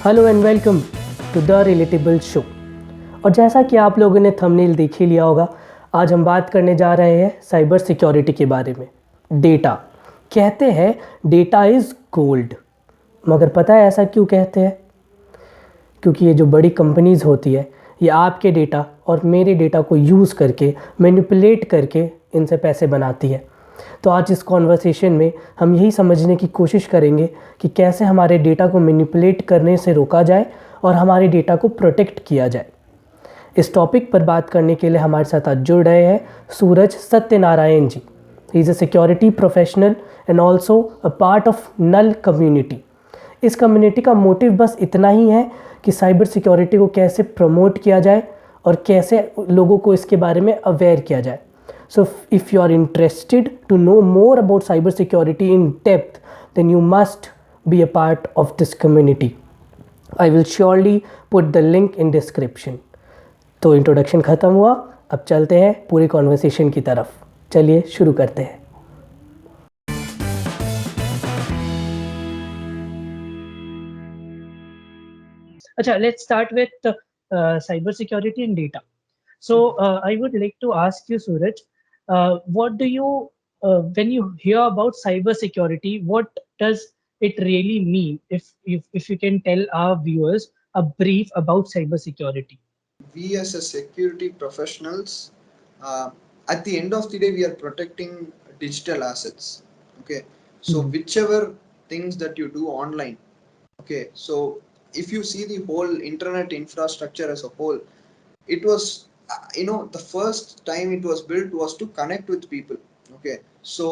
Hello and welcome to the relatable show. और जैसा कि आप लोगों ने थंबनेल देख ही लिया होगा, आज हम बात करने जा रहे हैं साइबर सिक्योरिटी के बारे में। डेटा, कहते हैं डेटा इज़ गोल्ड, मगर पता है ऐसा क्यों कहते हैं? क्योंकि ये जो बड़ी कंपनीज़ होती है, ये आपके डेटा और मेरे डेटा को यूज़ करके मैनिपुलेट करके इनसे पैसे बनाती है। तो आज इस कॉन्वर्सेशन में हम यही समझने की कोशिश करेंगे कि कैसे हमारे डेटा को मैनिपुलेट करने से रोका जाए और हमारे डेटा को प्रोटेक्ट किया जाए। इस टॉपिक पर बात करने के लिए हमारे साथ आज जुड़ रहे हैं Suraj Satyanarayan ji. He is a security professional and also a part of null community. इस कम्युनिटी का मोटिव बस इतना ही है कि साइबर सिक्योरिटी को कैसे प्रमोट किया जाए और कैसे लोगों को इसके बारे में अवेयर किया जाए। So if you are interested to know more about cybersecurity in depth, then you must be a part of this community. I will surely put the link in description. तो इंट्रोडक्शन ख़त्म हुआ, अब चलते हैं पूरी conversation की तरफ। चलिए शुरू करते हैं। अच्छा, let's start with cybersecurity and data. So I would like to ask you, Suraj, what do you, when you hear about cybersecurity, what does it really mean? If you can tell our viewers a brief about cybersecurity. We as a security professionals, uh, at the end of the day, we are protecting digital assets. Okay, so whichever things that you do online. Okay, so if you see the whole internet infrastructure as a whole, it was the first time it was built was to connect with people. Okay, so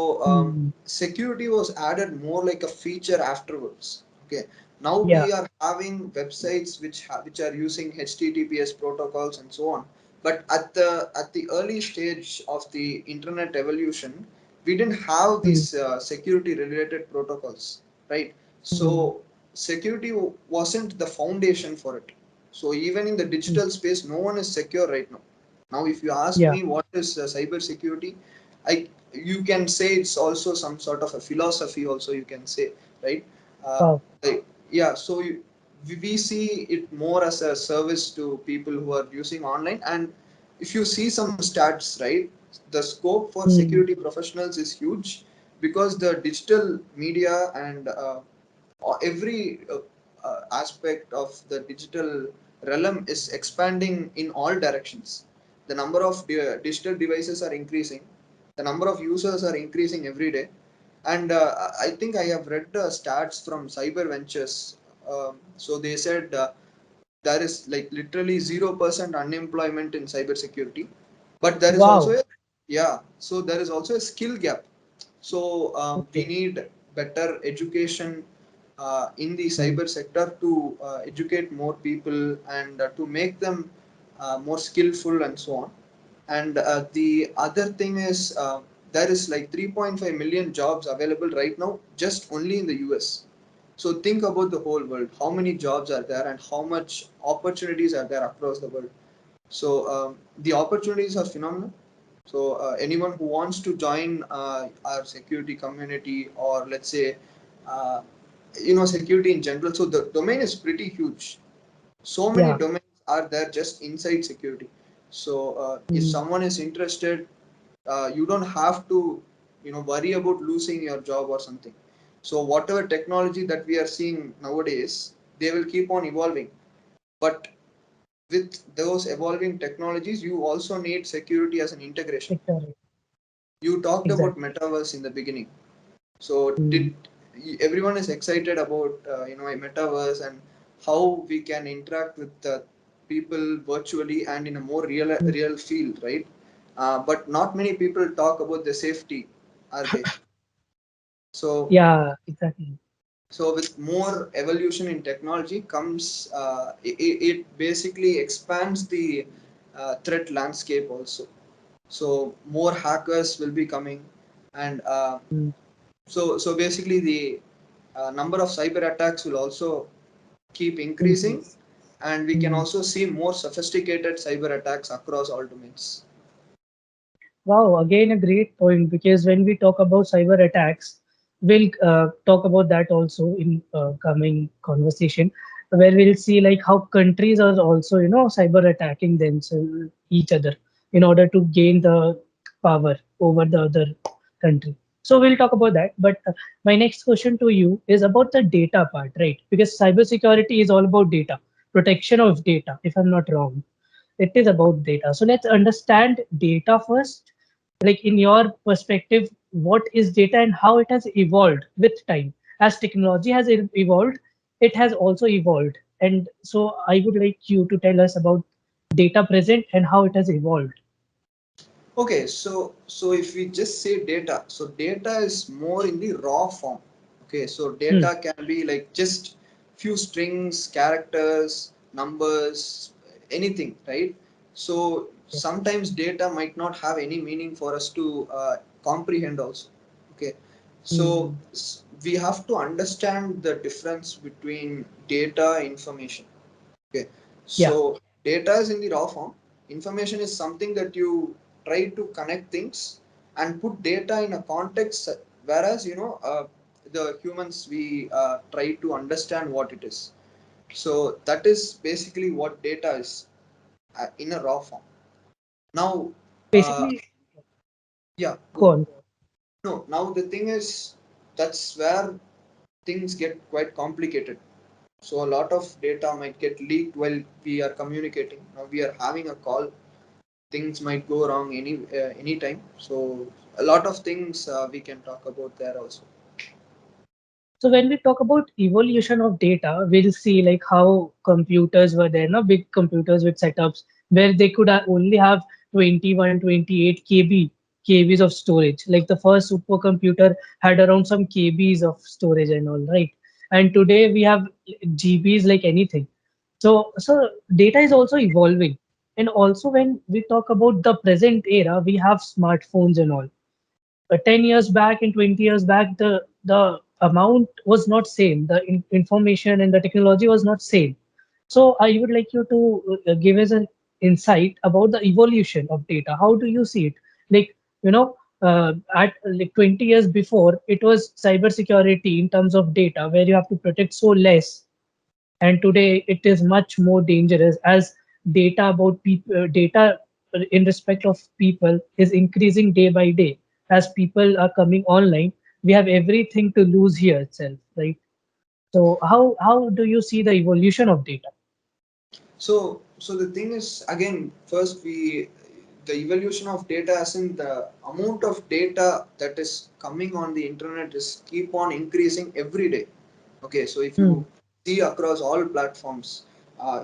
security was added more like a feature afterwards. Okay, now Yeah. we are having websites which are using https protocols and so on, but at the early stage of the internet evolution, we didn't have these security related protocols, right? So security wasn't the foundation for it. So even in the digital space, no one is secure right now. Now, if you ask Yeah. me what is cyber security, you can say it's also some sort of a philosophy. Also, you can say, right? Wow. Yeah. So we see it more as a service to people who are using online. And if you see some stats, right, the scope for security professionals is huge because the digital media and every aspect of the digital realm is expanding in all directions. The number of digital devices are increasing, the number of users are increasing every day, and I think I have read the stats from Cyber Ventures. So they said there is like literally 0% unemployment in cybersecurity, but there is also so there is also a skill gap. So we need better education in the cyber sector to educate more people and to make them more skillful and so on. And the other thing is there is like 3.5 million jobs available right now just only in the US. So think about the whole world. How many jobs are there and how much opportunities are there across the world? So the opportunities are phenomenal. So anyone who wants to join our security community, or let's say, uh, security in general. So the domain is pretty huge. So many domains are there just inside security. So if someone is interested, you don't have to, worry about losing your job or something. So whatever technology that we are seeing nowadays, they will keep on evolving. But with those evolving technologies, you also need security as an integration. You talked about metaverse in the beginning. So did everyone is excited about a metaverse and how we can interact with people virtually and in a more real field, right? But not many people talk about the safety, are they? So Yeah, exactly. so with more evolution in technology comes it basically expands the threat landscape also. So more hackers will be coming, and so basically the number of cyber attacks will also keep increasing, and we can also see more sophisticated cyber attacks across all domains. Wow, again a great point, because when we talk about cyber attacks, we'll talk about that also in coming conversation. where we'll see like how countries are also, cyber attacking themselves, each other, in order to gain the power over the other country. So we'll talk about that. But my next question to you is about the data part, right? Because cybersecurity is all about data, protection of data, if I'm not wrong. It is about data. So let's understand data first. Like in your perspective, what is data and how it has evolved with time? As technology has evolved, it has also evolved. And so I would like you to tell us about data present and how it has evolved. Okay, so if we just say data, so data is more in the raw form. Okay, so Hmm. data can be like just few strings, characters, numbers, anything, right? So sometimes data might not have any meaning for us to comprehend also. Okay, so Hmm. we have to understand the difference between data information. Okay, Yeah, so data is in the raw form. Information is something that you try to connect things and put data in a context, whereas the humans we try to understand what it is. So that is basically what data is in a raw form. Now, uh, basically, yeah, go go on. on. No, now the thing is that's where things get quite complicated. So a lot of data might get leaked while we are communicating. Now we are having a call. Things might go wrong anytime. So a lot of things we can talk about there also. So when we talk about evolution of data, we'll see like how computers were there, no big computers with setups where they could only have 21, 28 KBs of storage. Like the first supercomputer had around some KBs of storage and all, right? And today we have GBs like anything. So data is also evolving. And also when we talk about the present era, we have smartphones and all. 10 years back and 20 years back, the amount was not same, the information and the technology was not same. So I would like you to give us an insight about the evolution of data. How do you see it? Like, at like 20 years before, it was cybersecurity in terms of data where you have to protect so less, and today it is much more dangerous as data about people, data in respect of people is increasing day by day. As people are coming online, we have everything to lose here itself, right? So how do you see the evolution of data? So the thing is again, first we the evolution of data as in the amount of data that is coming on the internet is keep on increasing every day. Okay, so if Hmm. you see across all platforms,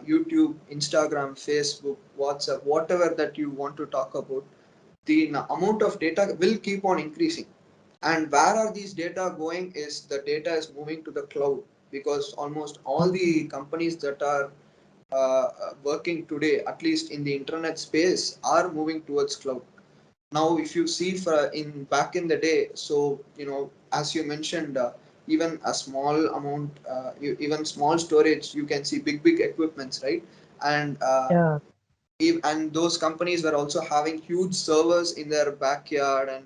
YouTube, Instagram, Facebook, WhatsApp, whatever that you want to talk about, the amount of data will keep on increasing. And where are these data going is the data is moving to the cloud, because almost all the companies that are working today, at least in the internet space, are moving towards cloud. Now if you see for in back in the day, so as you mentioned, even a small amount, even small storage, you can see big equipments, right? And Yeah. and those companies were also having huge servers in their backyard, and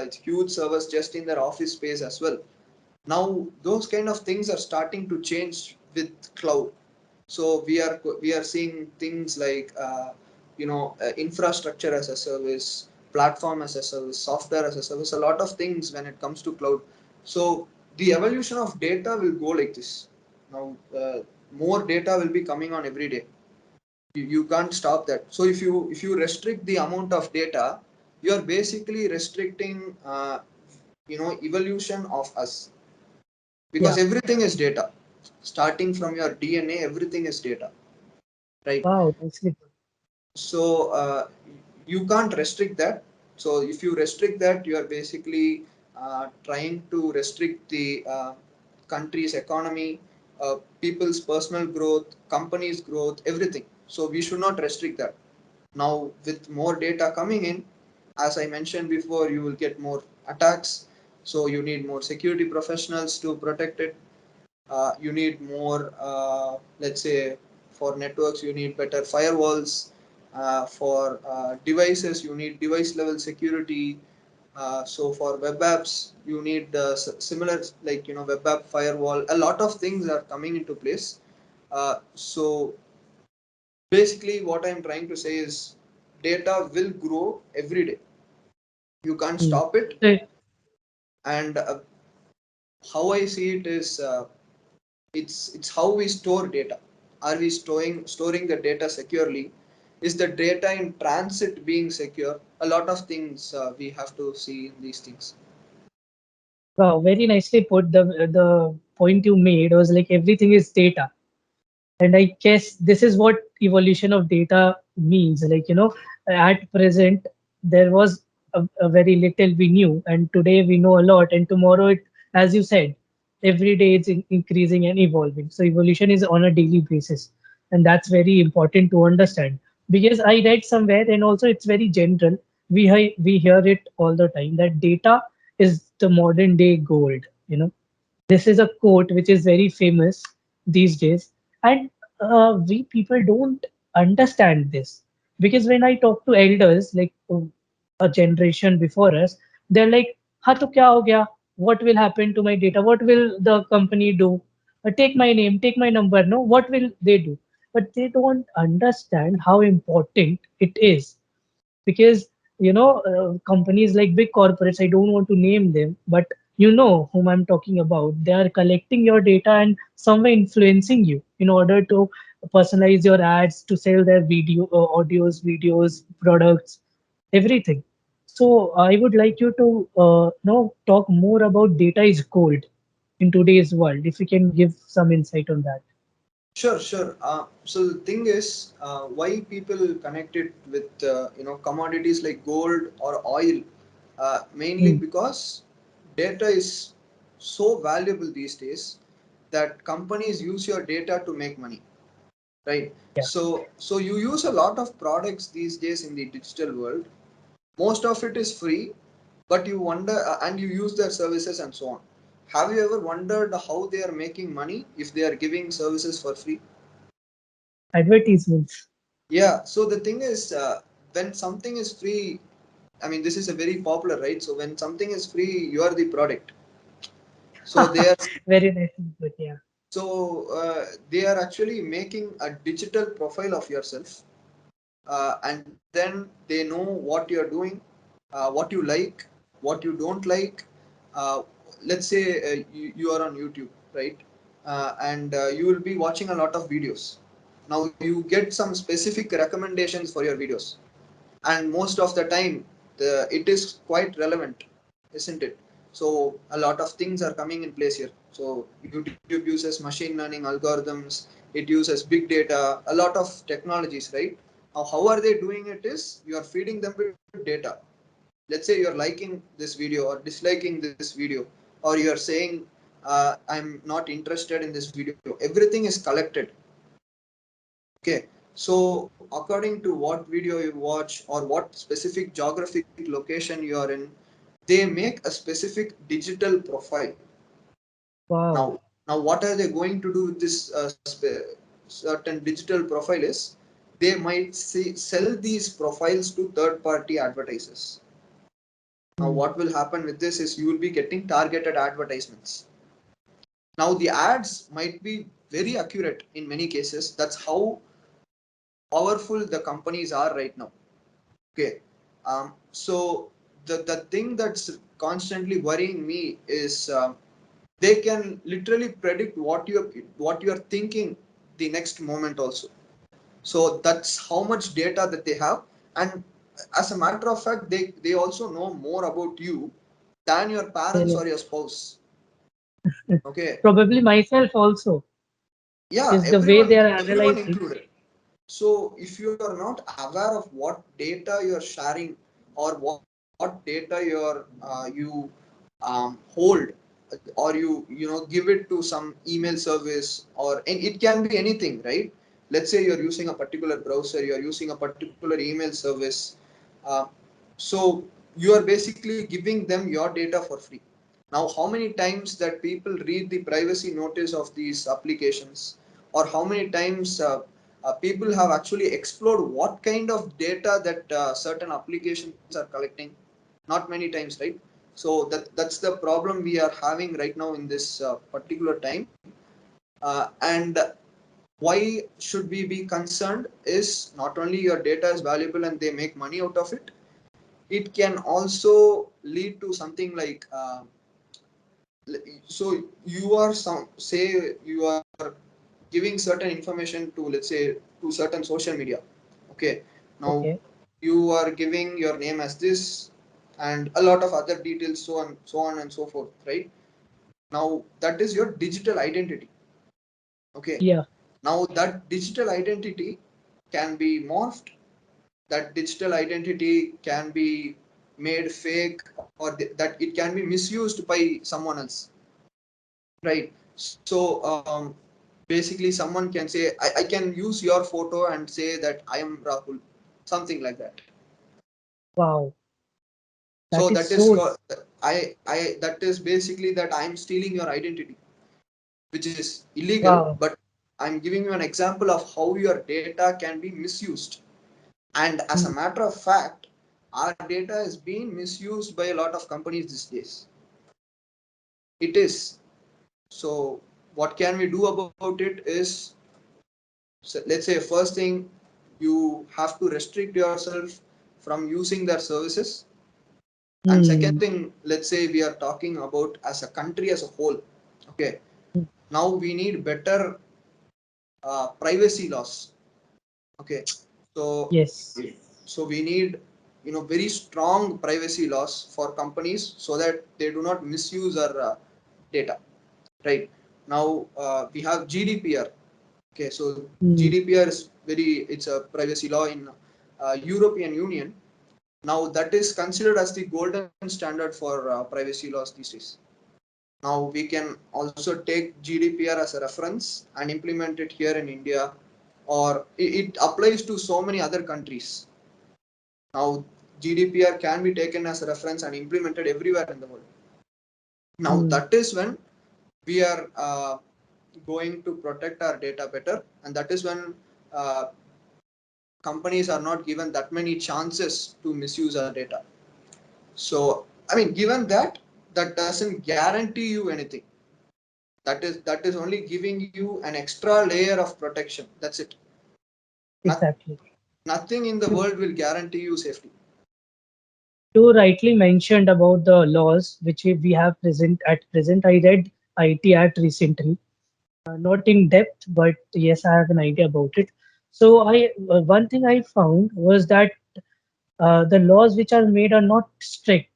it's huge servers just in their office space as well. Now those kind of things are starting to change with cloud. So we are seeing things like infrastructure as a service, platform as a service, software as a service, a lot of things when it comes to cloud. So the evolution of data will go like this. Now more data will be coming on every day. You can't stop that. So if you restrict the amount of data, you are basically restricting evolution of us, because Yeah. everything is data. Starting from your DNA, everything is data, right? Wow, that's good. So you can't restrict that. So if you restrict that, you are basically trying to restrict the country's economy, people's personal growth, companies growth, everything. So we should not restrict that. Now with more data coming in, as I mentioned before, you will get more attacks. So you need more security professionals to protect it. You need more, let's say, for networks you need better firewalls. For devices you need device level security. So for web apps you need similar, like web app firewall. A lot of things are coming into place. So basically, what I'm trying to say is data will grow every day. You can't stop it. Right. And how I see it is, it's how we store data. Are we storing the data securely? Is the data in transit being secure? A lot of things we have to see in these things. Wow, very nicely put. The point you made was like everything is data. And I guess this is what evolution of data means. Like, at present, there was a very little we knew, and today we know a lot. And tomorrow, as you said, every day it's increasing and evolving. So, evolution is on a daily basis. And that's very important to understand. Because I read somewhere, and also it's very general, we hear it all the time that data is the modern day gold. This is a quote which is very famous these days, and we people don't understand this because when I talk to elders, like a generation before us, they're like, "Ha, to kya ho gaya? What will happen to my data? What will the company do? Take my name, take my number. No, what will they do?" But they don't understand how important it is because companies like big corporates, I don't want to name them, but you know whom I'm talking about. They are collecting your data and somewhere influencing you in order to personalize your ads, to sell their audios, videos, products, everything. So I would like you to talk more about data is gold in today's world, if you can give some insight on that. Sure, sure. So the thing is, why people connect it with commodities like gold or oil, mainly Hmm. because data is so valuable these days that companies use your data to make money, right? Yeah. So you use a lot of products these days in the digital world. Most of it is free, but you wonder, and you use their services and so on. Have you ever wondered how they are making money if they are giving services for free? Advertisements. Yeah, so the thing is, when something is free, I mean, this is a very popular, right? So when something is free, you are the product. So they are Very nice input, yeah. they are actually making a digital profile of yourself, and then they know what you are doing, what you like, what you don't like. Uh, let's say you are on YouTube, right? And you will be watching a lot of videos. Now you get some specific recommendations for your videos, and most of the time it is quite relevant, isn't it? So a lot of things are coming in place here. So YouTube uses machine learning algorithms, it uses big data, a lot of technologies, right? Now how are they doing it is you are feeding them with data. Let's say you're liking this video or disliking this video, or you are saying I'm not interested in this video. Everything is collected. Okay, so according to what video you watch or what specific geographic location you are in, they make a specific digital profile. Wow. Now what are they going to do with this certain digital profile is they might sell these profiles to third party advertisers. Now Hmm. what will happen with this is you will be getting targeted advertisements. Now the ads might be very accurate in many cases. That's how powerful the companies are right now. Okay. So the thing that's constantly worrying me is they can literally predict what you're thinking the next moment also. So that's how much data that they have. And as a matter of fact, they also know more about you than your parents Really. or your spouse. Okay. Probably myself also Yeah, is the way they are everyone analyzing. included. So if you are not aware of what data you're sharing or what data you hold, or you know give it to some email service, or and it can be anything, right? Let's say you're using a particular browser, you're using a particular email service. uh, so you are basically giving them your data for free. Now how many times that people read the privacy notice of these applications, or how many times people have actually explored what kind of data that certain applications are collecting? Not many times, right? So that's the problem we are having right now in this particular time. And why should we be concerned is not only your data is valuable and they make money out of it, it can also lead to something like so you are some say you are giving certain information to, let's say, to certain social media. Okay, now Okay. you are giving your name as this and a lot of other details, so on and so forth, right? Now that is your digital identity. Okay, Yeah. now that digital identity can be morphed, that digital identity can be made fake, or that it can be misused by someone else, right? So basically someone can say, I can use your photo and say that I am Rahul, something like that. Wow. So That is that is so. called, I that is basically that I am stealing your identity, which is illegal, Wow. but I'm giving you an example of how your data can be misused. And as a Mm. matter of fact, our data is being misused by a lot of companies these days. It is. So what can we do about it is, so let's say first thing, you have to restrict yourself from using their services. And second Mm. thing, let's say we are talking about as a country as a whole. Okay, Mm. now we need better privacy laws. Okay, so Yes. so we need, very strong privacy laws for companies so that they do not misuse our data, right? Now we have GDPR. Okay, so Mm. GDPR is it's a privacy law in European Union. Now that is considered as the golden standard for privacy laws these days. Now we can also take GDPR as a reference and implement it here in India, or it applies to so many other countries. Now GDPR can be taken as a reference and implemented everywhere in the world. Now Mm. that is when we are going to protect our data better, and that is when uh, companies are not given that many chances to misuse our data. So I mean, given that, that doesn't guarantee you anything. That is only giving you an extra layer of protection. That's it. Not, Exactly. Nothing in the You world will guarantee you safety. you rightly mentioned about the laws which we have present at present. I read IT Act recently, not in depth, but yes, I have an idea about it. So I one thing I found was that the laws which are made are not strict.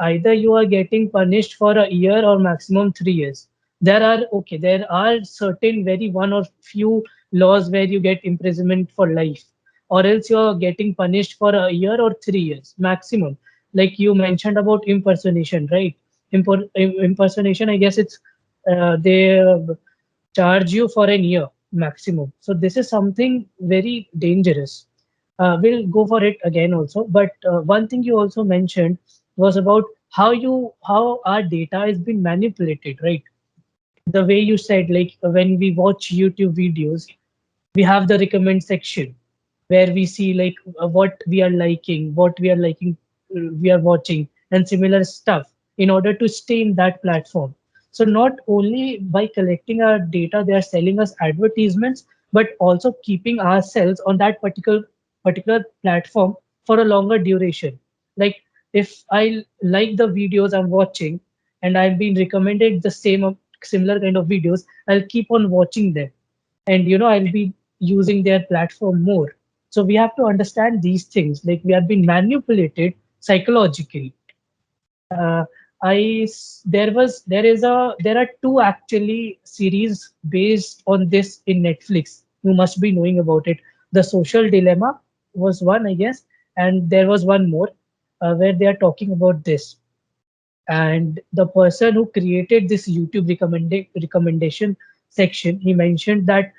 Either you are getting punished for a year or maximum 3 years. There are certain very one or few laws where you get imprisonment for life, or else you are getting punished for a year or 3 years maximum. Like you mentioned about impersonation, right? Impersonation, I guess it's they charge you for an year maximum. So this is something very dangerous. We'll go for it again also. But one thing you also mentioned was about how our data has been manipulated, right? The way you said, like when we watch YouTube videos, we have the recommend section where we see like what we are liking, we are watching, and similar stuff in order to stay in that platform. So not only by collecting our data, they are selling us advertisements, but also keeping ourselves on that particular platform for a longer duration. Like if I like the videos I'm watching and I've been recommended the similar kind of videos, I'll keep on watching them, and I'll be using their platform more. So we have to understand these things, like we have been manipulated psychologically. uh, there are two actually series based on this in Netflix. You must be knowing about it. The Social Dilemma was one, I guess, and there was one more where they are talking about this. And the person who created this YouTube recommendation section, he mentioned that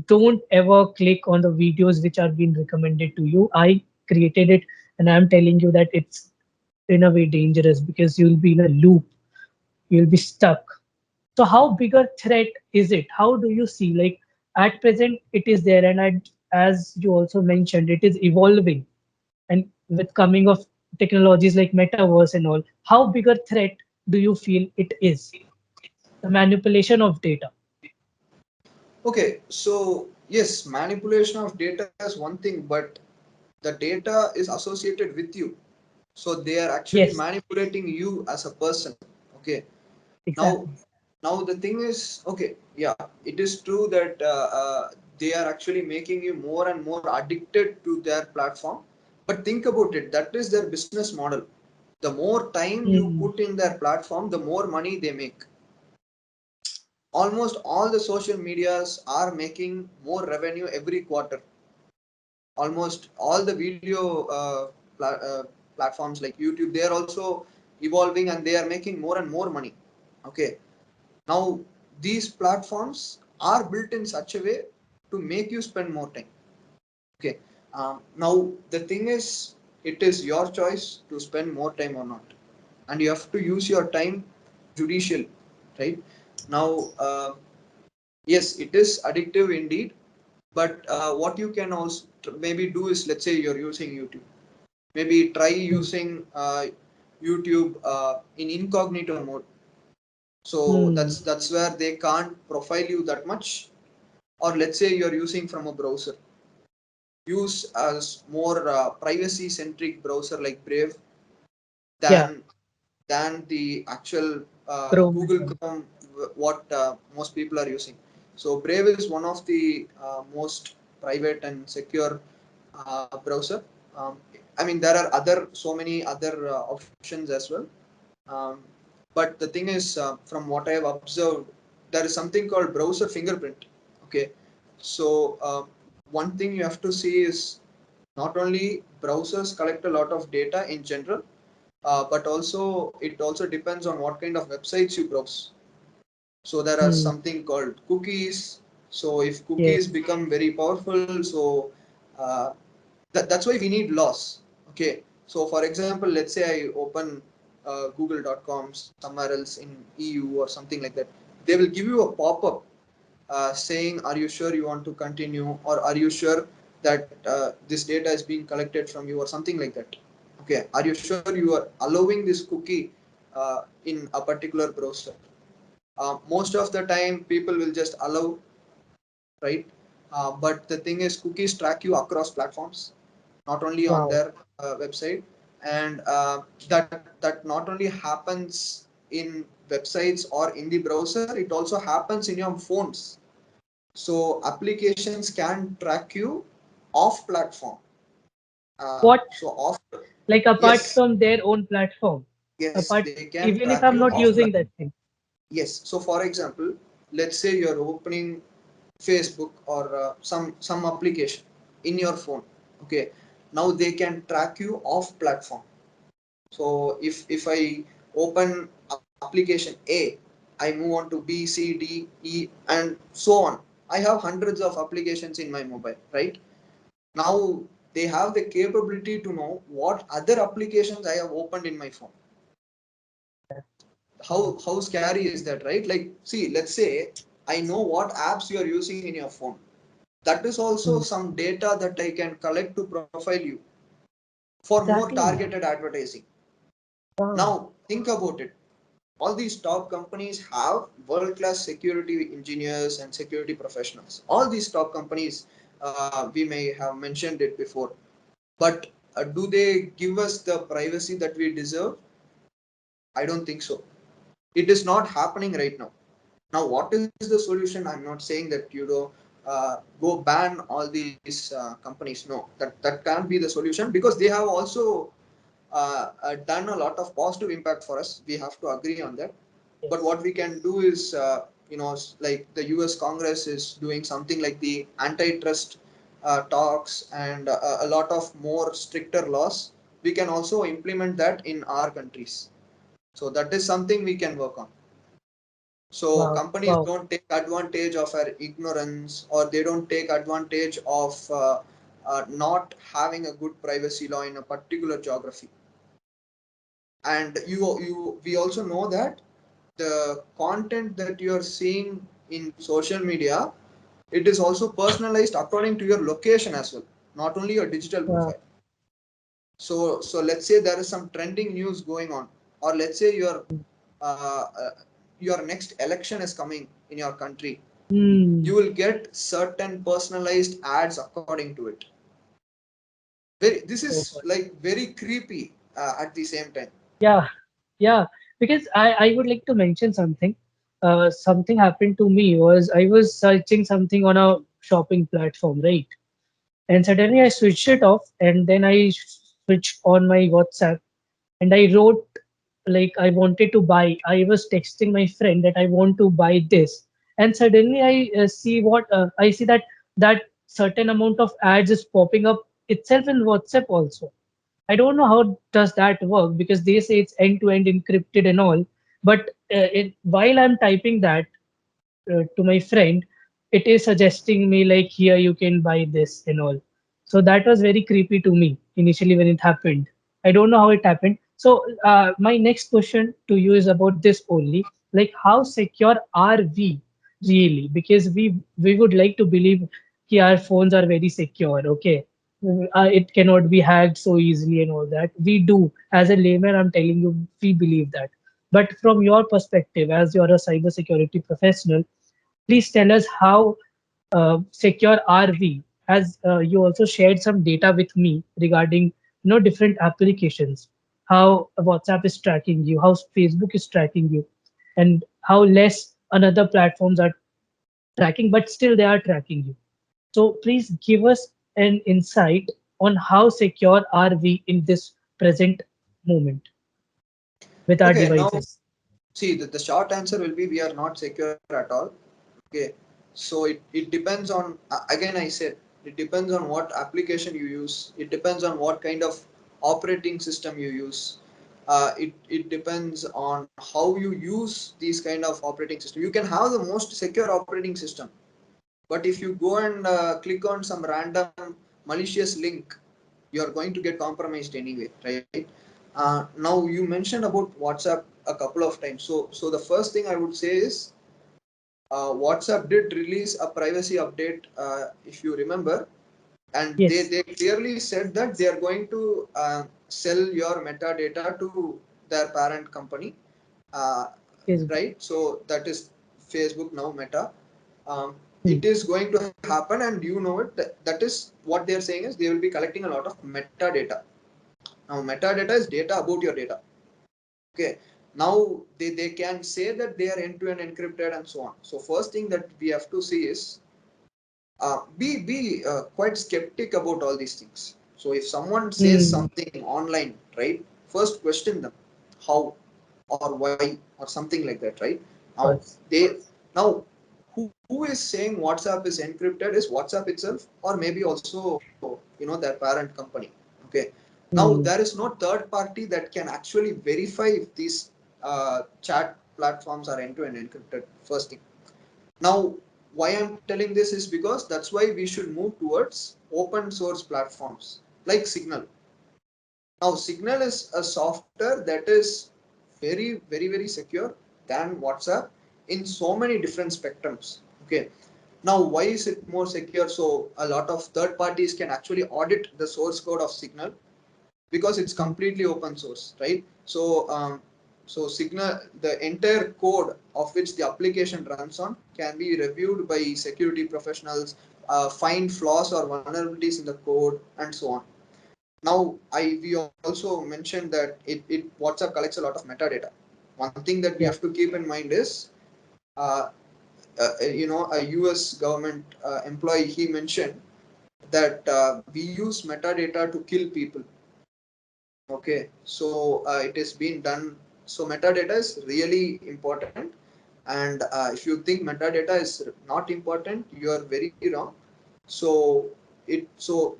don't ever click on the videos which are being recommended to you. I created it, and I'm telling you that it's in a way dangerous because you'll be in a loop, you'll be stuck. So how big a threat is it? How do you see, like at present it is there, and as you also mentioned, it is evolving, and with coming of technologies like metaverse and all, how big a threat do you feel it is, the manipulation of data? Okay, so yes, manipulation of data is one thing, but the data is associated with you, so they are actually Yes, manipulating you as a person. Okay, now exactly. now the thing is, okay, yeah, it is true that they are actually making you more and more addicted to their platform, but think about it, that is their business model. The more time you Hmm. put in their platform, the more money they make. Almost all the social medias are making more revenue every quarter. Almost all the video platforms like YouTube, they are also evolving and they are making more and more money. Okay, now these platforms are built in such a way to make you spend more time. Okay, now the thing is, it is your choice to spend more time or not, and you have to use your time judicially, right? Now, yes, it is addictive indeed, but what you can also maybe do is, let's say you're using YouTube, maybe try Hmm. using YouTube in incognito mode. So Hmm. that's where they can't profile you that much. Or let's say you're using from a browser, use as more privacy centric browser like Brave Yeah, than the actual Chrome and Google all. Chrome, what most people are using. So Brave is one of the most private and secure browser. Um, I mean, there are other so many other options as well. Um, but the thing is, from what I have observed, there is something called browser fingerprint. Okay, so one thing you have to see is not only browsers collect a lot of data in general, but also it also depends on what kind of websites you browse. So there are Hmm. something called cookies. So if cookies Yes. become very powerful, so uh, that's why we need laws. Okay. So for example, let's say I open google.com somewhere else in EU or something like that. They will give you a pop-up saying, are you sure you want to continue, or are you sure that this data is being collected from you, or something like that. Okay, are you sure you are allowing this cookie in a particular browser? Most of the time people will just allow, right? But the thing is, cookies track you across platforms, not only on Wow. their website. And that not only happens in websites or in the browser, it also happens in your phones. So applications can track you off platform. What, So off, like apart yes, from their own platform? yes, Apart, they can even if track I'm you not off using platform. that thing. Yes. So for example, let's say you're opening Facebook or some application in your phone. Okay. Now they can track you off platform. So if I open application A, I move on to B, C, D, E, and so on. I have hundreds of applications in my mobile, right? Now they have the capability to know what other applications I have opened in my phone. Wow. How scary is that, right? Like, see, let's say I know what apps you are using in your phone. That is also Hmm. some data that I can collect to profile you for more Exactly. targeted advertising. Wow. Now think about it. All these top companies have world class security engineers and security professionals. All these top companies, we may have mentioned it before, but do they give us the privacy that we deserve? I don't think so. It is not happening right now. Now, what is the solution? I'm not saying that go ban all these companies. No, that can't be the solution, because they have also done a lot of positive impact for us. We have to agree on that. But Yes. what we can do is, like the U.S. Congress is doing something like the antitrust talks and a lot of more stricter laws. We can also implement that in our countries. So that is something we can work on. So Wow. companies Wow. don't take advantage of our ignorance, or they don't take advantage of not having a good privacy law in a particular geography. And we also know that the content that you are seeing in social media, it is also personalized according to your location as well, not only your digital Wow. profile. So let's say there is some trending news going on, or let's say uh, uh, your next election is coming in your country. You will get certain personalized ads according to it. This Oh is God. like very creepy at the same time. Yeah, yeah. Because I would like to mention something. Something happened to me was I was searching something on a shopping platform, right? And suddenly I switched it off, and then I switched on my WhatsApp, and I wrote like I wanted to buy. I was texting my friend that I want to buy this, and suddenly I see that that certain amount of ads is popping up itself in WhatsApp also. I don't know how does that work because they say it's end to end encrypted and all, but while I'm typing that to my friend, it is suggesting me like here you can buy this and all. So that was very creepy to me initially when it happened. I don't know how it happened. So my next question to you is about this only, like how secure are we really? Because we would like to believe that our phones are very secure. Okay, it cannot be hacked so easily and all that. We do as a layman. I'm telling you, we believe that. But from your perspective, as you're a cybersecurity professional, please tell us how secure are we? As you also shared some data with me regarding different applications, how WhatsApp is tracking you, how Facebook is tracking you, and how less another platforms are tracking, but still they are tracking you. So please give us an insight on how secure are we in this present moment with our Okay, now devices. see the short answer will be we are not secure at all. Okay, so it depends on again I said it depends on what application you use. It depends on what kind of operating system you use. It depends on how you use these kind of operating system. You can have the most secure operating system, but if you go and click on some random malicious link, you are going to get compromised anyway, right? Now you mentioned about WhatsApp a couple of times. So the first thing I would say is WhatsApp did release a privacy update, if you remember, and Yes, they clearly said that they are going to sell your metadata to their parent company, uh, Facebook. right? So that is Facebook now, Meta. Hmm. It is going to happen, and you know it. That is what they are saying is they will be collecting a lot of metadata. Now, metadata is data about your data. Okay, now they can say that they are end-to-end encrypted and so on. So first thing that we have to see is be quite skeptic about all these things. So if someone says Hmm. something online, right, first question them how or why or something like that, right? Now First. now who is saying WhatsApp is encrypted is WhatsApp itself or maybe also their parent company. Okay, now there Hmm. is no third party that can actually verify if these chat platforms are end-to-end encrypted. First thing. Now, why I'm telling this is because that's why we should move towards open source platforms like Signal. Now, Signal is a software that is very, very, very secure than WhatsApp in so many different spectrums. Okay. Now, why is it more secure? So, a lot of third parties can actually audit the source code of Signal because it's Hmm. completely open source, right? So Signal, the entire code of which the application runs on can be reviewed by security professionals, find flaws or vulnerabilities in the code, and so on. Now, we also mentioned that it WhatsApp collects a lot of metadata. One thing that we Yeah. have to keep in mind is, uh, a U.S. government employee he mentioned that we use metadata to kill people. Okay, so it is being done. So metadata is really important, and if you think metadata is not important, you are very wrong. So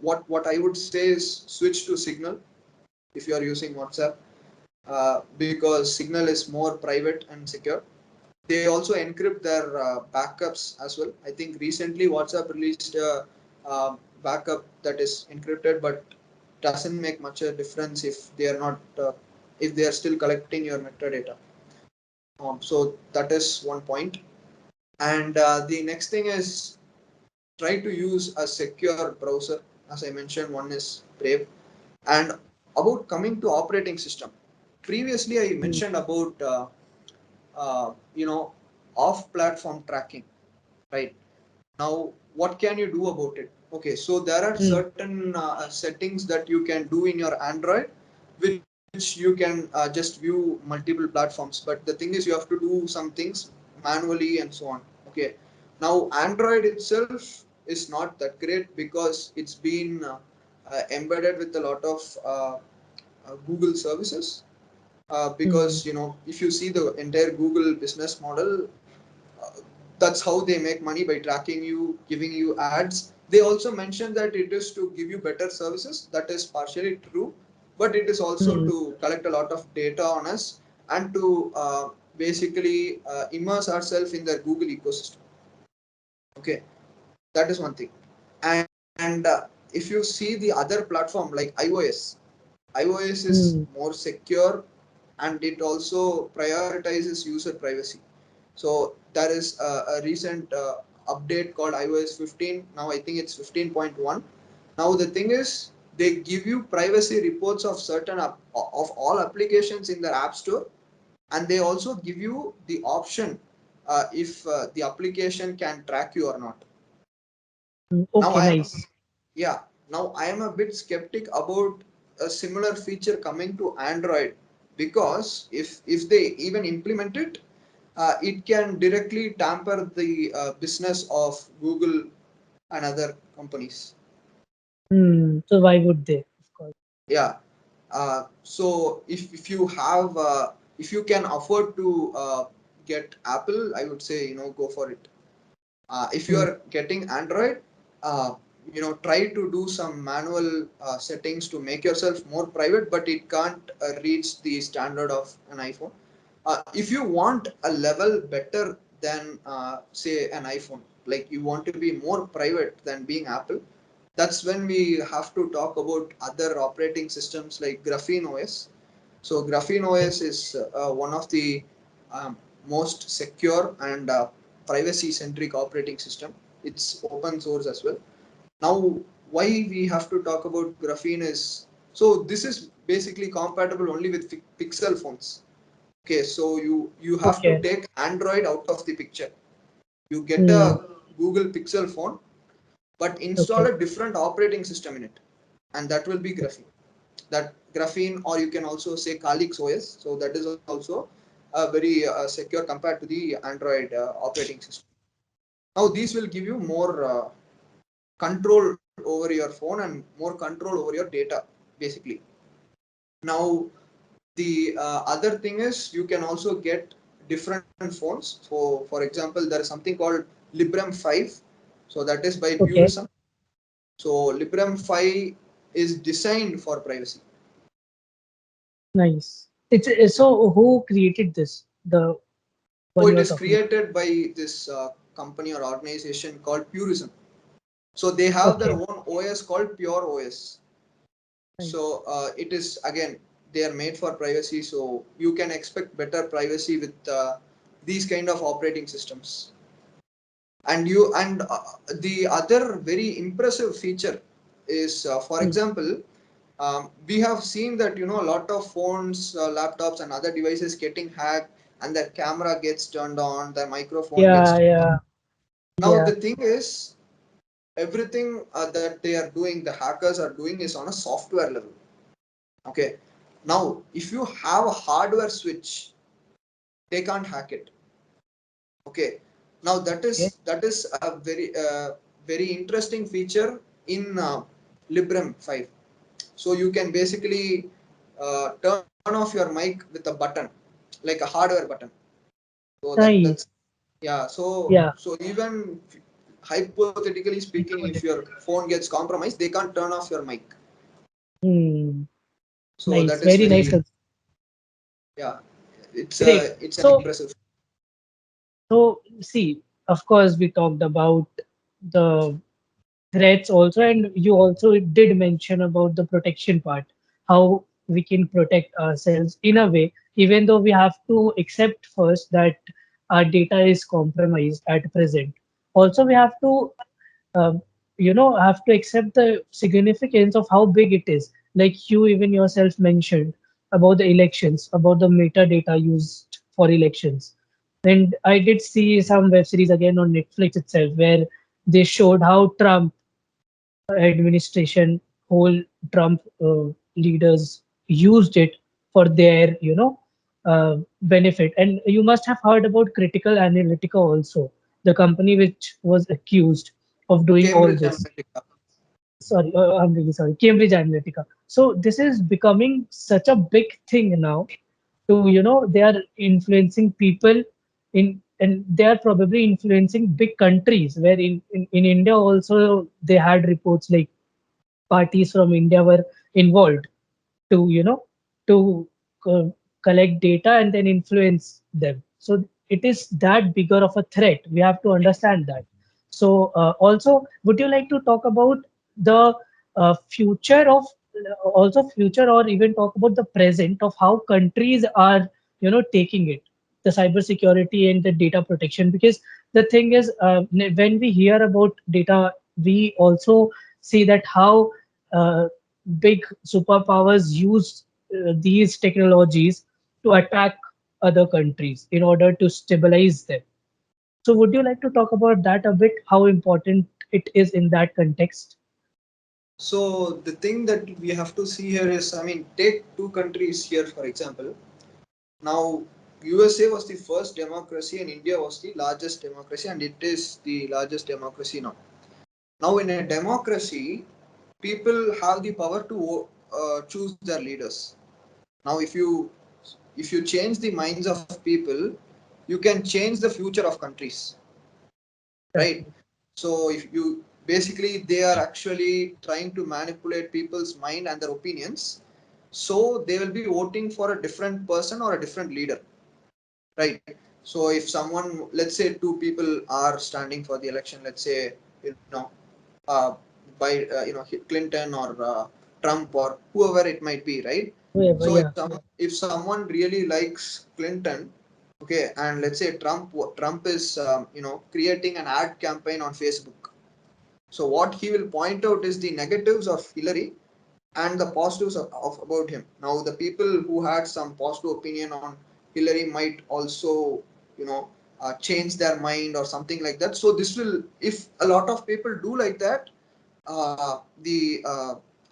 what I would say is switch to Signal if you are using WhatsApp, because Signal is more private and secure. They also encrypt their backups as well. I think recently WhatsApp released a backup that is encrypted, but doesn't make much a difference if they are not if they are still collecting your metadata. So that is one point. And the next thing is try to use a secure browser. As I mentioned, one is Brave. And about coming to operating system, previously I Hmm. mentioned about uh, you know off-platform tracking. right? Now, what can you do about it? Okay, so there are Hmm. certain settings that you can do in your Android, which you can just view multiple platforms. But the thing is, you have to do some things manually and so on. Okay, now Android itself is not that great because it's been embedded with a lot of Google services. Hmm. Because if you see the entire Google business model, uh, that's how they make money, by tracking you, giving you ads. They also mention that it is to give you better services. That is partially true, but it is also Hmm. to collect a lot of data on us and to basically immerse ourselves in their Google ecosystem. Okay, that is one thing. And if you see the other platform like iOS is Hmm. more secure, and it also prioritizes user privacy. So there is a recent update called iOS 15. Now I think it's 15.1. Now the thing is, they give you privacy reports of of all applications in their app store, and they also give you the option if the application can track you or not. Hmm. Now Okay, I am nice. Yeah, now I am a bit skeptic about a similar feature coming to Android, because if they even implement it, it can directly tamper the business of Google and other companies. Hmm. So why would they? Of course. Yeah. So if you have if you can afford to get Apple, I would say go for it. If you Hmm. are getting Android, uh, try to do some manual settings to make yourself more private, but it can't reach the standard of an iPhone. If you want a level better than say an iPhone, like you want to be more private than being Apple, that's when we have to talk about other operating systems like Graphene OS. So Graphene Okay. OS is one of the um, most secure and privacy-centric operating system. It's open source as well. Now, why we have to talk about Graphene is, so this is basically compatible only with Pixel phones. Okay, so you have to Okay. take Android out of the picture. You get Hmm. a Google Pixel phone, but install Okay. a different operating system in it, and that will be Graphene. That Graphene, or you can also say Calyx OS. So that is also very secure compared to the Android operating system. Now these will give you more control over your phone and more control over your data, basically. Now the other thing is, you can also get different phones. So for example, there is something called Librem 5. So that is by Okay. Purism. So Librem 5 is designed for privacy. Nice. It's so who created this? The So one it you are is talking created by this company or organization called Purism. So they about. have their Okay. own OS called Pure OS. Nice. So it is, again, they are made for privacy. So you can expect better privacy with these kind of operating systems. And the other very impressive feature is, for Hmm. example, we have seen that a lot of phones, laptops, and other devices getting hacked, and their camera gets turned on, their microphone gets Yeah, turned on. yeah, Now yeah. the thing is, everything that they are doing, the hackers are doing, is on a software level. Okay. Now, if you have a hardware switch, they can't hack it. Okay. Now Okay. that is a very interesting feature in Librem 5. So you can basically turn off your mic with a button, like a hardware button. So that's Nice. yeah. Yeah. So even hypothetically speaking, if your phone gets compromised, they can't turn off your mic. Hmm. So Nice. that is Very nice. very, yeah. Great. It's an So, impressive. see, of course, we talked about the threats also, and you also did mention about the protection part, how we can protect ourselves in a way, even though we have to accept first that our data is compromised at present. Also, we have to um, have to accept the significance of how big it is, like you even yourself mentioned about the elections, about the metadata used for elections. And I did see some web series again on Netflix itself where they showed how Trump administration, whole Trump leaders used it for their, benefit. And you must have heard about Critical Analytica also, the company which was accused of doing all Cambridge this. Analytica. Sorry, I'm really sorry, Cambridge Analytica. So this is becoming such a big thing now. To they are influencing people and they are probably influencing big countries. Where in India also they had reports like parties from India were involved to to collect data and then influence them. So it is that bigger of a threat. We have to understand that. So also, would you like to talk about the future of also future, or even talk about the present of how countries are taking it, the cybersecurity and the data protection? Because the thing is, when we hear about data, we also see that how big superpowers use these technologies to attack other countries in order to stabilize them. So, would you like to talk about that a bit? How important it is in that context? So the thing that we have to see here is, I mean, take two countries here for example. Now, USA was the first democracy and India was the largest democracy, and it is the largest democracy now. Now, in a democracy, people have the power to choose their leaders. Now, if you change the minds of people, you can change the future of countries, right? Exactly. So, if you basically they are actually trying to manipulate people's mind and their opinions, so they will be voting for a different person or a different leader, right? So if someone, let's say two people are standing for the election, let's say, you know, uh, by Clinton or Trump or whoever it might be, right? Whoever, So yeah. if someone really likes Clinton, okay, and let's say Trump is creating an ad campaign on Facebook, so what he will point out is the negatives of Hillary and the positives of about him. Now, the people who had some positive opinion on Hillary might also, you know, change their mind or something like that. So this will, if a lot of people do like that, the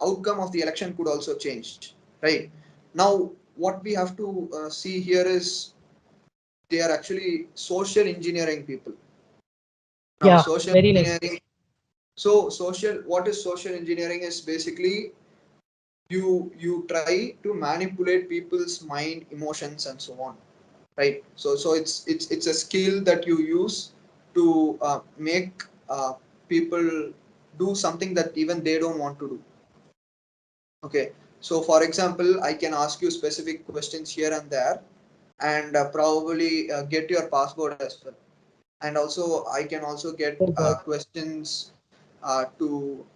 outcome of the election could also change, right? Now, what we have to see here is they are actually social engineering people. Now, Yeah, social very like engineering. So, what is social engineering is basically you try to manipulate people's mind, emotions, and so on, right? So it's a skill that you use to make people do something that even they don't want to do. Okay, so for example, I can ask you specific questions here and there, and probably get your password as well. And also I can also get oh god. questions to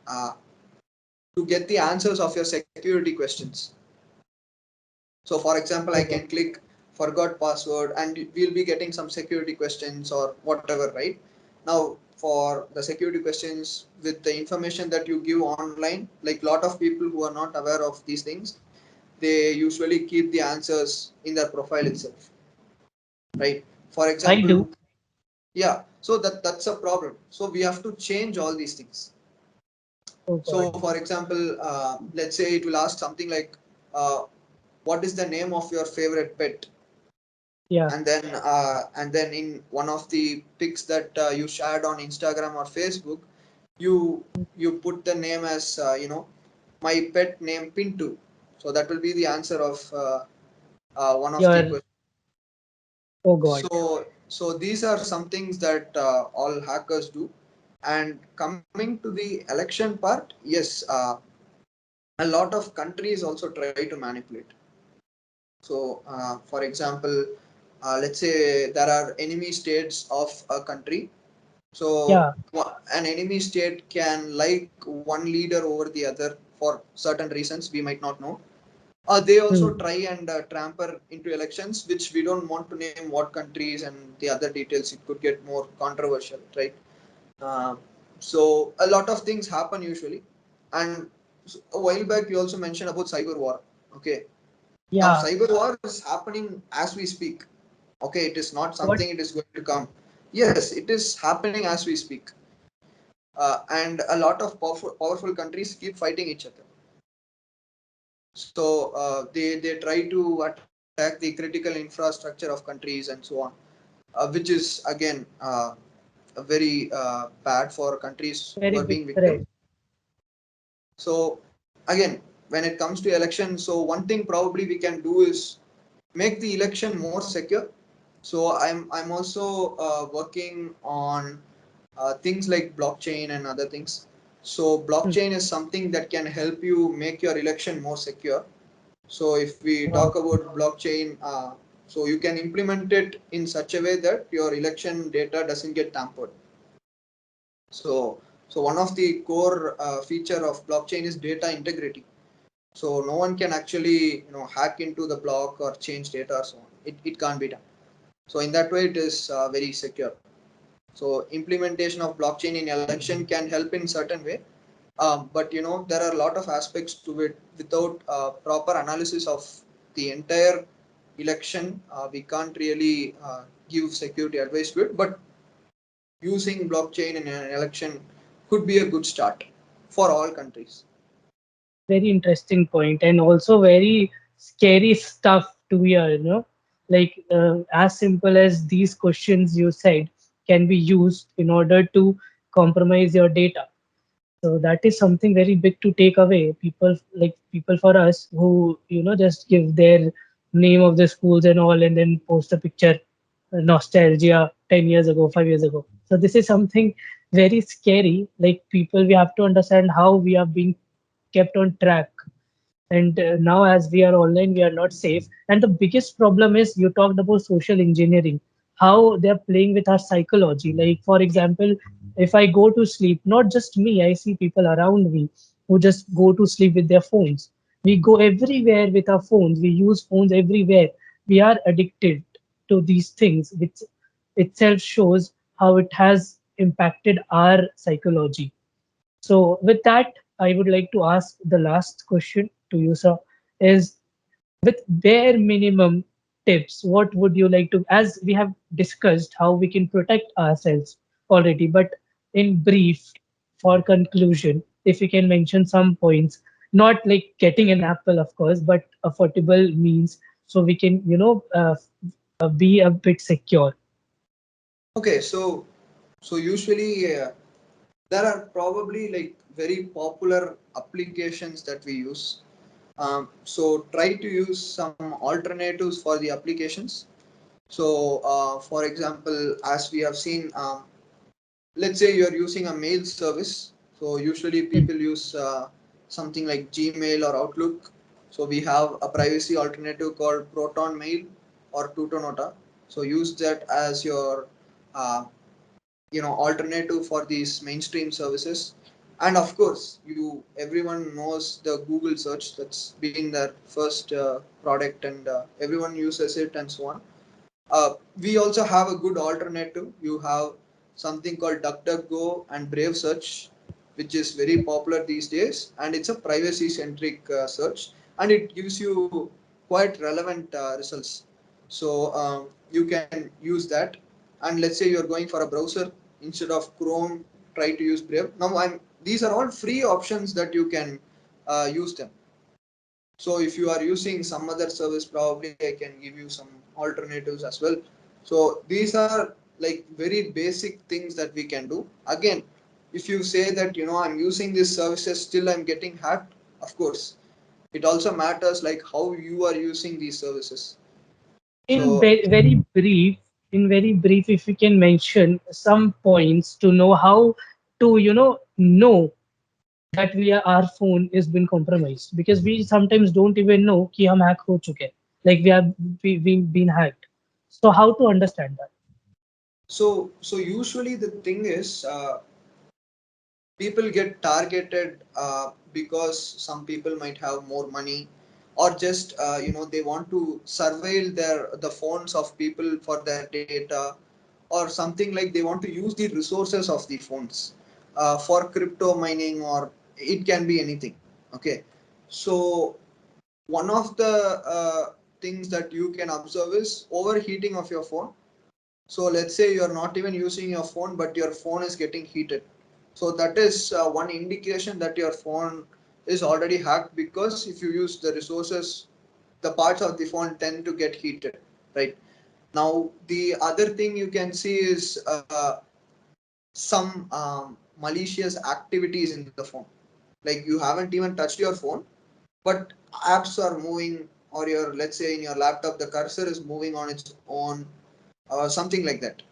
get the answers of your security questions. So for example, I Oh can god. click forgot password and we'll be getting some security questions or whatever, right? Now, for the security questions with the information that you give online, like a lot of people who are not aware of these things, they usually keep the answers in their profile itself, right? For I do. example, yeah, so that's a problem. So we have to change all these things. Oh god. So for example, let's say it will ask something like, uh, what is the name of your favorite pet? Yeah. And then in one of the pics that you shared on Instagram or Facebook, you put the name as my pet name Pintu. So that will be the answer of one of the Your questions. oh god. So these are some things that all hackers do. And coming to the election part, yes, a lot of countries also try to manipulate. So, for example, let's say there are enemy states of a country. So, Yeah. an enemy state can like one leader over the other for certain reasons we might not know. They also Hmm. try and tamper into elections, which we don't want to name what countries and the other details. It could get more controversial, right? Uh, so, a lot of things happen usually. And a while back, we also mentioned about cyber war. Okay, now Yeah. cyber war is happening as we speak. Okay, it is not What? something it is going to come. Yes, it is happening as we speak. And a lot of powerful countries keep fighting each other. So they try to attack the critical infrastructure of countries and so on, which is again very bad for countries who Very are big being threat. victim. So again, when it comes to election, so one thing probably we can do is make the election more secure. So I'm also working on things like blockchain and other things. So Hmm. blockchain is something that can help you make your election more secure. So if we Wow. talk about blockchain, so you can implement it in such a way that your election data doesn't get tampered. So so one of the core feature of blockchain is data integrity. So no one can actually hack into the block or change data or so on. It can't be done. So in that way, it is very secure. So implementation of blockchain in election can help in certain way, but there are a lot of aspects to it. Without proper analysis of the entire election, we can't really give security advice to it. But using blockchain in an election could be a good start for all countries. Very interesting point, and also very scary stuff to hear, like as simple as these questions you said can be used in order to compromise your data. So that is something very big to take away. People for us who just give their name of the schools and all and then post a picture, nostalgia 10 years ago, 5 years ago. So this is something very scary. Like people, we have to understand how we are being kept on track, and now as we are online we are not safe. And the biggest problem is, you talked about social engineering, how they're playing with our psychology. Like for example, if I go to sleep, not just me, I see people around me who just go to sleep with their phones. We go everywhere with our phones, we use phones everywhere. We are addicted to these things, which itself shows how it has impacted our psychology. So with that, I would like to ask the last question to you, sir, is with bare minimum tips, what would you like to, as we have discussed how we can protect ourselves already, but in brief, for conclusion, if you can mention some points, not like getting an apple, of course, but affordable means so we can, be a bit secure. Okay, so usually there are probably like very popular applications that we use. So try to use some alternatives for the applications. So for example, as we have seen, let's say you're using a mail service. So usually Hmm. people use something like Gmail or Outlook. So we have a privacy alternative called Proton Mail or Tutonota. So use that as your uh, alternative for these mainstream services. And of course, everyone knows the Google search. That's been their first product, and everyone uses it and so on. We also have a good alternative. You have something called DuckDuckGo and Brave Search, which is very popular these days, and it's a privacy centric search, and it gives you quite relevant results. So you can use that. And let's say you're going for a browser, instead of Chrome, try to use Brave. Now these are all free options that you can use them. So if you are using some other service, probably I can give you some alternatives as well. So these are like very basic things that we can do. Again, if you say that I'm using these services, still I'm getting hacked, of course it also matters like how you are using these services. In So very brief, if you can mention some points to know how to, know that our phone is been compromised, because we sometimes don't even know कि हम hack हो चुके हैं, like we've been hacked. So how to understand that? so usually the thing is, people get targeted because some people might have more money, or just they want to surveil the phones of people for their data, or something like they want to use the resources of the phones for crypto mining, or it can be anything. Okay, so one of the things that you can observe is overheating of your phone. So let's say you're not even using your phone, but your phone is getting heated. So that is one indication that your phone is already hacked, because if you use the resources, the parts of the phone tend to get heated, right? Now, the other thing you can see is some malicious activities in the phone. Like you haven't even touched your phone, but apps are moving, or your, let's say in your laptop, the cursor is moving on its own, something like that.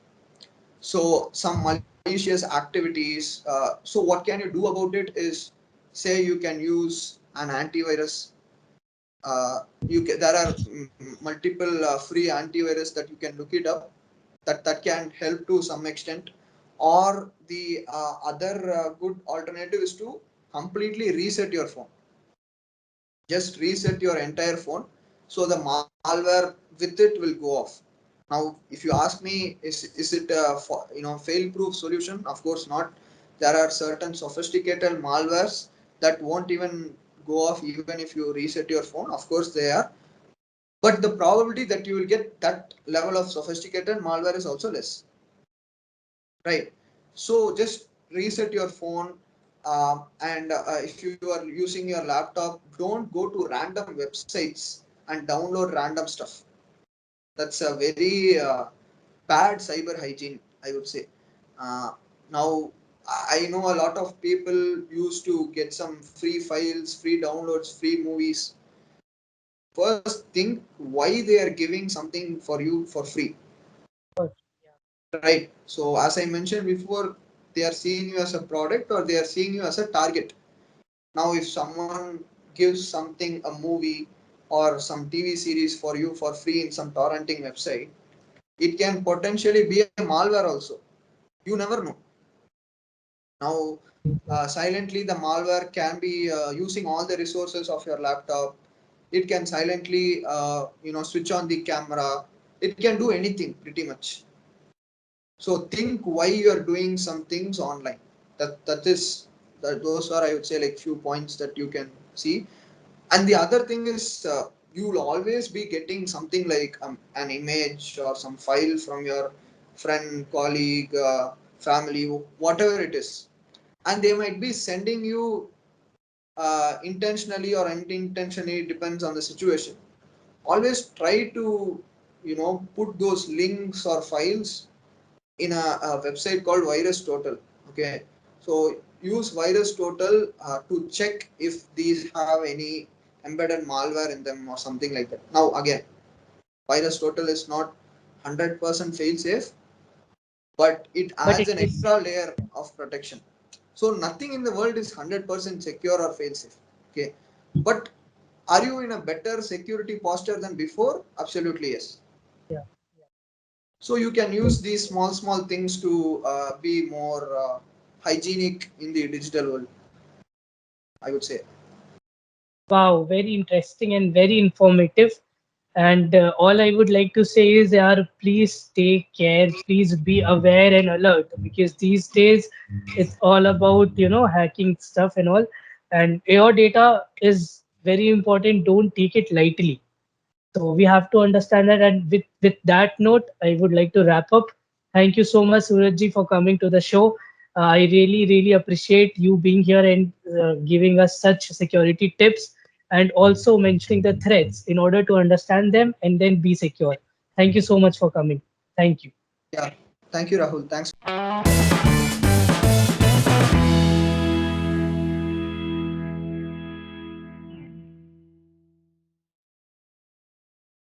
So some malicious activities. So what can you do about it is, say you can use an antivirus. There are multiple free antivirus that you can look it up, that can help to some extent. Or the other good alternative is to completely reset your phone. Just reset your entire phone, so the malware with it will go off. Now if you ask me, is it a fail proof solution? Of course not. There are certain sophisticated malwares that won't even go off even if you reset your phone. Of course they are, but the probability that you will get that level of sophisticated malware is also less, right? So just reset your phone. And if you are using your laptop, don't go to random websites and download random stuff. That's a very bad cyber hygiene, I would say. Now I know a lot of people used to get some free files, free downloads, free movies. First think why they are giving something for you for free, right? So as I mentioned before, they are seeing you as a product, or they are seeing you as a target. Now if someone gives something, a movie or some TV series for you for free in some torrenting website, it can potentially be a malware also. You never know. Now silently the malware can be using all the resources of your laptop. It can silently switch on the camera. It can do anything pretty much. So think why you are doing some things online. Those are, I would say, like few points that you can see. And the other thing is, you will always be getting something like an image or some file from your friend, colleague, family, whatever it is, and they might be sending you intentionally or unintentionally, depends on the situation. Always try to put those links or files in a website called Virus Total. Okay, so use Virus Total to check if these have any embedded malware in them or something like that. Now again, Virus Total is not 100% fail safe, but it But adds it an is, extra layer of protection. So nothing in the world is 100% secure or fail safe. Okay, but are you in a better security posture than before? Absolutely yes. yeah. So you can use these small things to be more hygienic in the digital world, I would say. Wow, very interesting and very informative. And all I would like to say is, yeah, please take care, please be aware and alert, because these days it's all about, hacking stuff and all. And your data is very important. Don't take it lightly. So we have to understand that. And with that note, I would like to wrap up. Thank you so much, Surajji, for coming to the show. I really appreciate you being here and giving us such security tips, and also mentioning the threats in order to understand them and then be secure. Thank you so much for coming. Thank you. Yeah. Thank you, Rahul. Thanks for having me.